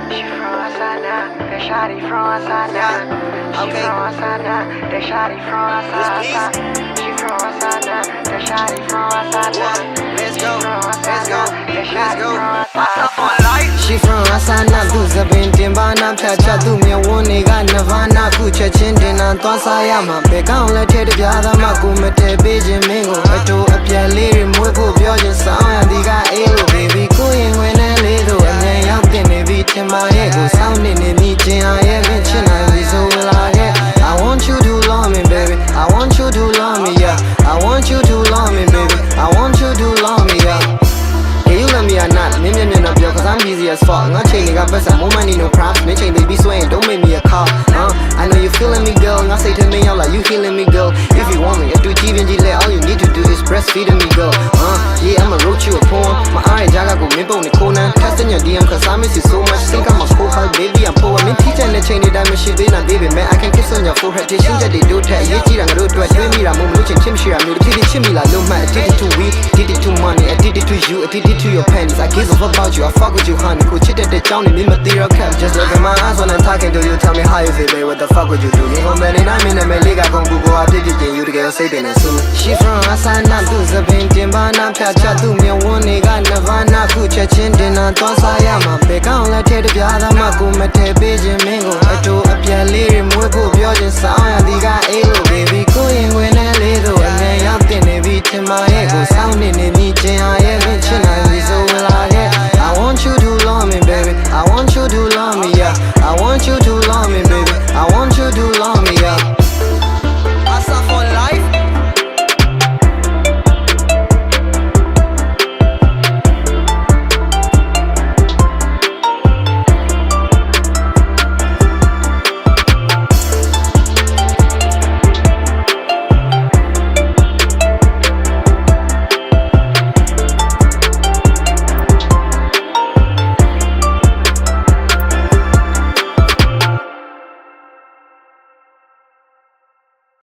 She from Asana, the shawty from Asana. She from Asana, the shawty from Asana. She from Asana, the shawty from Asana. Let's go, let's go, let's go. She from Asana, who's a bint in Bana, Chacha, do me a one nigga, Navana, Kucha Chintin, and Tosayama, Beckham, let it be other Makumete, Beijing Mingo, to a Piali, Mugo, Biojan Sound, and the guy, baby, going when I little, and then out in a beat in my ego, sounding in meeting, I haven't so will I get. I want you to love me, baby. I want you to love me, yeah. I want you to love me, baby. I want you to love me, yeah. Can you love me or not? Maybe I'm not cause I'm busy as fuck. Not changing, got best, more money, no props. Me change, baby, swaying, don't make me a call. I know you feeling me, girl. And I say to me, I'm like, you healing me, girl. If you want me, if you keep in Gile, all you need to do is breastfeeding me, girl. Yeah, I'ma wrote you a poem. My eye, Jaga, go mip on the corner. Testing your DM, cause I miss you so much. Think I'm a profile, baby, I'm poor. I'm in teaching the chain, that me shit, baby, man. I can kiss on your forehead. They shoot that they do that. Yeah, I'm gonna do it. Do me, I'm looking, Tim Shira. I'm gonna chimney, like, no matter. Did it to we, did it to money. I did it to you, I did it to your pennies. I give a fuck about you, I fuck with you, honey. Go chit at the town and material cap. Just look at my eyes when I'm talking to you. Tell me how you feel, baby. What the fuck would you do? You know, man, I'm in a mega gon' Google. I did it, you to get saving and soon. She from Asana, do the painting, but I'm Chacha, do me a one nigga, Navana, Kucha Chintin, and Tosayama. Beckham, let it be other Makumete, Beijing Mingo, to a Piali, Mugo, Biojan Sound, and the guy, baby, going when I little, and then out in a beat in my ego, sounding in each, I haven't